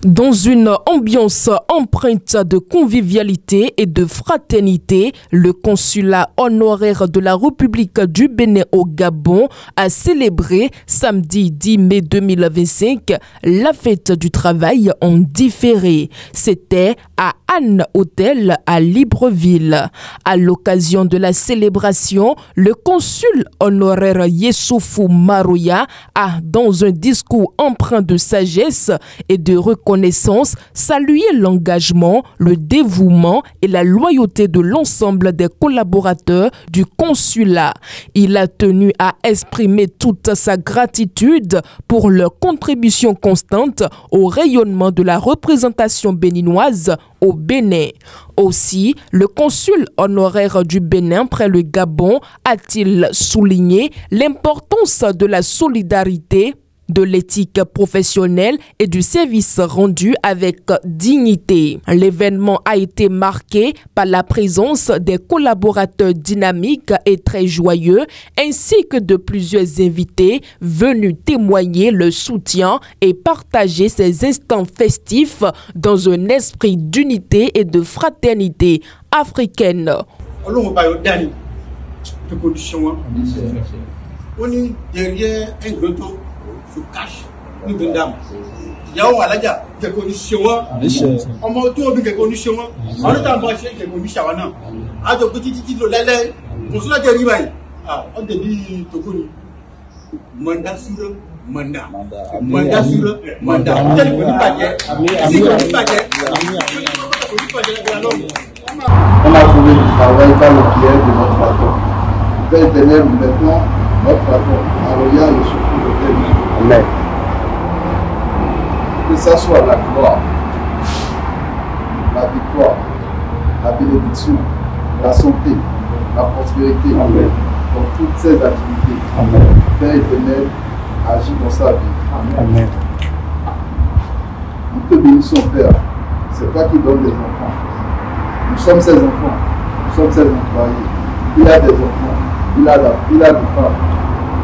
Dans une ambiance empreinte de convivialité et de fraternité, le consulat honoraire de la République du Bénin au Gabon a célébré samedi 10 mai 2025 la fête du travail en différé. C'était à Anne Hôtel à Libreville. À l'occasion de la célébration, le consul honoraire Yessoufou Marouya a, dans un discours empreint de sagesse et de reconnaissance, salué l'engagement, le dévouement et la loyauté de l'ensemble des collaborateurs du consulat. Il a tenu à exprimer toute sa gratitude pour leur contribution constante au rayonnement de la représentation béninoise au Bénin. Aussi, le consul honoraire du Bénin près le Gabon a-t-il souligné l'importance de la solidarité, de l'éthique professionnelle et du service rendu avec dignité. L'événement a été marqué par la présence des collaborateurs dynamiques et très joyeux, ainsi que de plusieurs invités venus témoigner le soutien et partager ces instants festifs dans un esprit d'unité et de fraternité africaine. On est derrière un grotto. Cache nous donnons. Il y a des conditions. On m'a autour de des conditions. On est en bas des conditions. À de petits titres, les on se la dérive. On te dit Tokoni. Mandat sur mandat. Mandat sur mandat. Tel que nous pas. Si nous pas. On a trouvé du travail par le pied de notre patron. Père éternel, maintenant, notre patron, Marouya le secours de Bénin. Amen. Que ça soit la gloire, la victoire, la bénédiction, la santé, la prospérité, Amen, dans toutes ces activités. Amen. Père éternel, agit dans sa vie. Amen. Nous te bénissons, Père. C'est toi qui donnes des enfants. Nous sommes ses enfants. Nous sommes ses employés. Il a des enfants. Il a des femmes.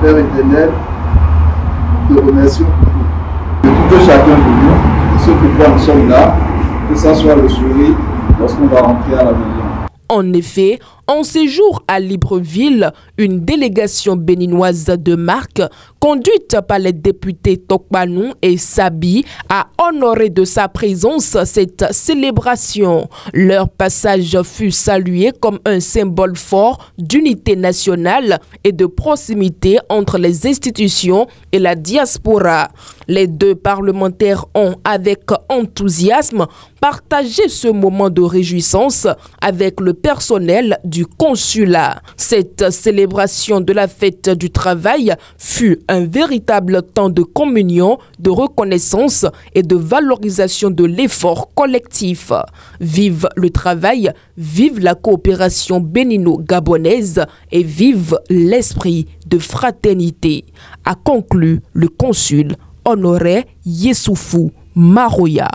Père éternel, nous te remercions de tout chacun de nous, de ceux qui nous sommes là, que ça soit le sourire lorsqu'on va rentrer à la maison. En effet, en séjour à Libreville, une délégation béninoise de marque, conduite par les députés Tokpanou et Sabi, a honoré de sa présence cette célébration. Leur passage fut salué comme un symbole fort d'unité nationale et de proximité entre les institutions et la diaspora. Les deux parlementaires ont, avec enthousiasme, partagé ce moment de réjouissance avec le personnel du consulat. Cette célébration de la fête du travail fut un véritable temps de communion, de reconnaissance et de valorisation de l'effort collectif. Vive le travail, vive la coopération bénino-gabonaise et vive l'esprit de fraternité, a conclu le consul honoraire Yessoufou Marouya.